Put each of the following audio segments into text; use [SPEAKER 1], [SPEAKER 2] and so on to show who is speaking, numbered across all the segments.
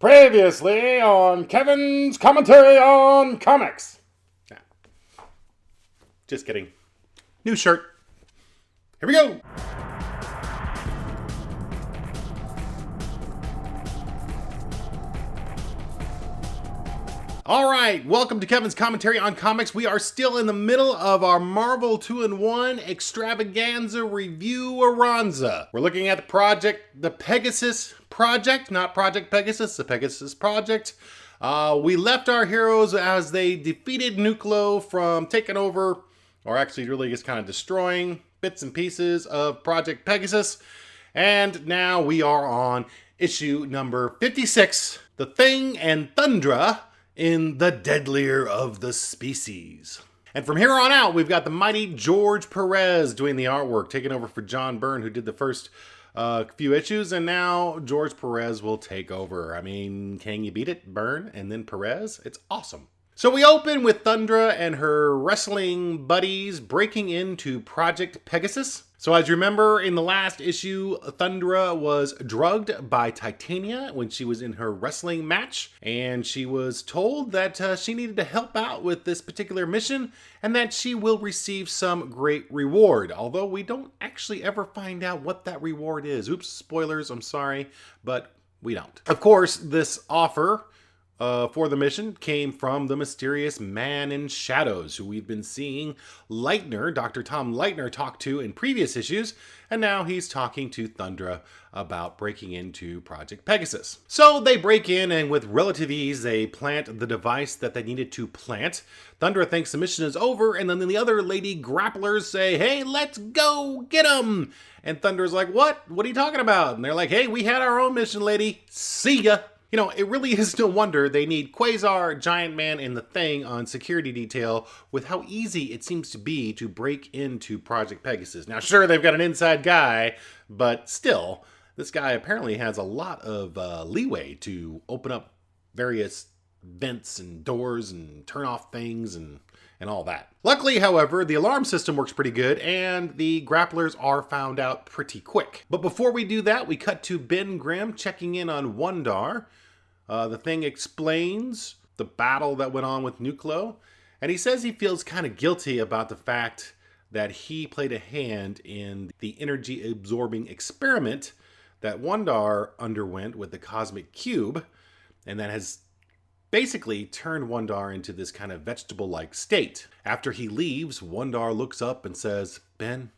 [SPEAKER 1] Previously on Kevin's commentary on comics.
[SPEAKER 2] Nah, just kidding. New shirt. Here we go. All right, welcome to Kevin's commentary on comics. We are still in the middle of our Marvel 2-in-1 extravaganza review-aranza. We're looking at the Pegasus Project, not Project Pegasus, the Pegasus Project. We left our heroes as they defeated Nucleo from taking over, or actually really just kind of destroying bits and pieces of Project Pegasus. And now we are on issue number 56, The Thing and Thundra in the Deadlier of the Species. And from here on out, we've got the mighty George Perez doing the artwork, taking over for John Byrne, who did the first few issues, and now George Perez will take over. I mean, can you beat it? Byrne and then Perez? It's awesome. So we open with Thundra and her wrestling buddies breaking into Project Pegasus. So as you remember, in the last issue, Thundra was drugged by Titania when she was in her wrestling match, and she was told that she needed to help out with this particular mission and that she will receive some great reward, although we don't actually ever find out what that reward is. Oops, spoilers, I'm sorry, but we don't. Of course, this offer for the mission came from the mysterious man in shadows who we've been seeing Leitner, Dr. Tom Leitner, talk to in previous issues, and now he's talking to Thundra about breaking into Project Pegasus. So they break in, and with relative ease, they plant the device that they needed to plant. Thundra thinks the mission is over, and then the other lady grapplers say, "Hey, let's go get him!" And Thundra's like, What are you talking about? And they're like, "Hey, we had our own mission, lady. See ya." You know, it really is no wonder they need Quasar, Giant Man, and the Thing on security detail with how easy it seems to be to break into Project Pegasus. Now, sure, they've got an inside guy, but still, this guy apparently has a lot of leeway to open up various vents and doors and turn off things and all that. Luckily, however, the alarm system works pretty good, and the grapplers are found out pretty quick. But before we do that, we cut to Ben Grimm checking in on Wundar. The Thing explains the battle that went on with Nucleo, and he says he feels kind of guilty about the fact that he played a hand in the energy-absorbing experiment that Wundar underwent with the Cosmic Cube, and that has basically turned Wundar into this kind of vegetable-like state. After he leaves, Wundar looks up and says, "Ben,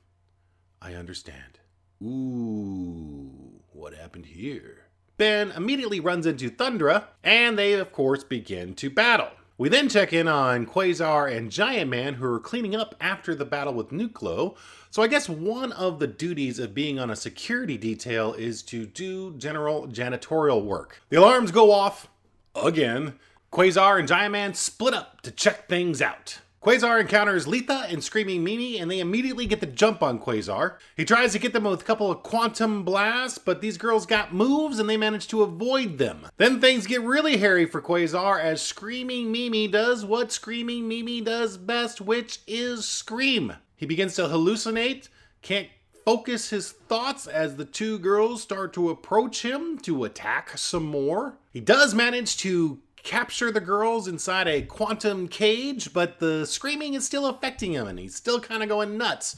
[SPEAKER 2] I understand." Ooh, what happened here? Ben immediately runs into Thundra, and they, of course, begin to battle. We then check in on Quasar and Giant Man, who are cleaning up after the battle with Nucleo. So I guess one of the duties of being on a security detail is to do general janitorial work. The alarms go off again. Quasar and Giant Man split up to check things out. Quasar encounters Letha and Screaming Mimi, and they immediately get the jump on Quasar. He tries to get them with a couple of quantum blasts, but these girls got moves and they manage to avoid them. Then things get really hairy for Quasar as Screaming Mimi does what Screaming Mimi does best, which is scream. He begins to hallucinate, can't focus his thoughts as the two girls start to approach him to attack some more. He does manage to capture the girls inside a quantum cage, but the screaming is still affecting him and he's still kind of going nuts.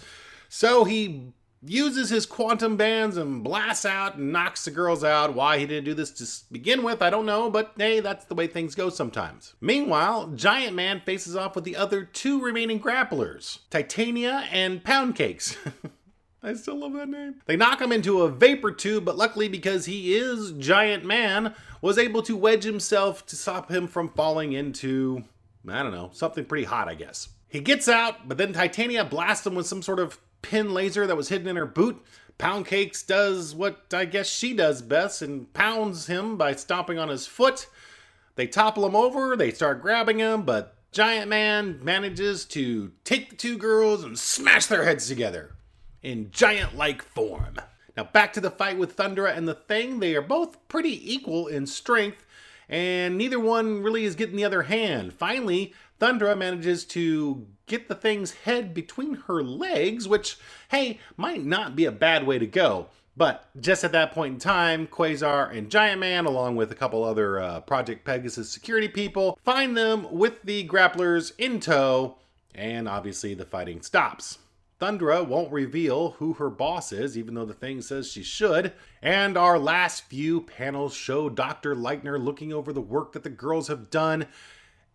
[SPEAKER 2] So he uses his quantum bands and blasts out and knocks the girls out. Why he didn't do this to begin with, I don't know, but hey, that's the way things go sometimes. Meanwhile, Giant Man faces off with the other two remaining grapplers, Titania and Pound Cakes. I still love that name. They knock him into a vapor tube, but luckily because he is Giant Man, was able to wedge himself to stop him from falling into, I don't know, something pretty hot, I guess. He gets out, but then Titania blasts him with some sort of pin laser that was hidden in her boot. Pound Cakes does what I guess she does best and pounds him by stomping on his foot. They topple him over, they start grabbing him, but Giant Man manages to take the two girls and smash their heads together in giant-like form. Now back to the fight with Thundra and the Thing. They are both pretty equal in strength, and neither one really is getting the other hand. Finally, Thundra manages to get the Thing's head between her legs, which, hey, might not be a bad way to go. But just at that point in time, Quasar and Giant Man, along with a couple other Project Pegasus security people, find them with the grapplers in tow, and obviously the fighting stops. Thundra won't reveal who her boss is, even though the thing says she should. And our last few panels show Dr. Leitner looking over the work that the girls have done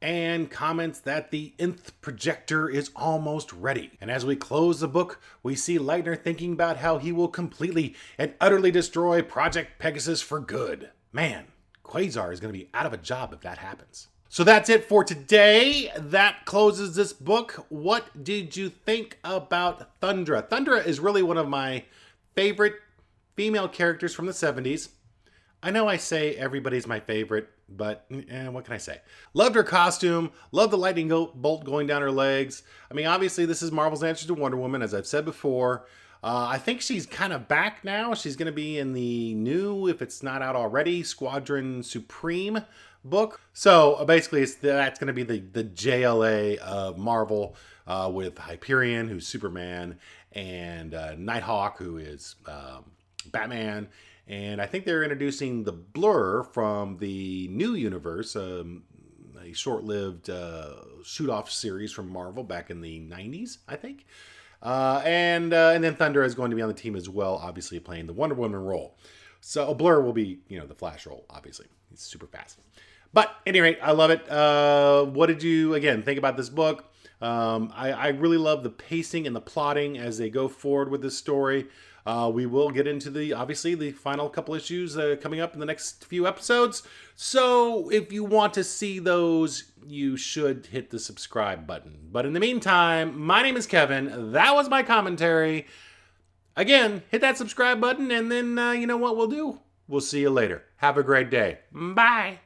[SPEAKER 2] and comments that the nth projector is almost ready. And as we close the book, we see Leitner thinking about how he will completely and utterly destroy Project Pegasus for good. Man, Quasar is going to be out of a job if that happens. So that's it for today. That closes this book. What did you think about Thundra? Thundra is really one of my favorite female characters from the 70s. I know I say everybody's my favorite, but what can I say? Loved her costume, loved the lightning bolt going down her legs. I mean, obviously this is Marvel's answer to Wonder Woman, as I've said before. I think she's kind of back now. She's going to be in the new, if it's not out already, Squadron Supreme book. So basically that's going to be the JLA of Marvel, with Hyperion, who's Superman, and Nighthawk, who is Batman. And I think they're introducing the Blur from the new universe, a short-lived shoot-off series from Marvel back in the 90s, I think. And then Thundra is going to be on the team as well, obviously playing the Wonder Woman role. So Blur will be, the Flash role, obviously. He's super fast. But at any rate, I love it. What did you, again, think about this book? I really love the pacing and the plotting as they go forward with this story. We will get into obviously the final couple issues coming up in the next few episodes. So if you want to see those, you should hit the subscribe button. But in the meantime, my name is Kevin. That was my commentary. Again, hit that subscribe button, and then you know what we'll do? We'll see you later. Have a great day. Bye.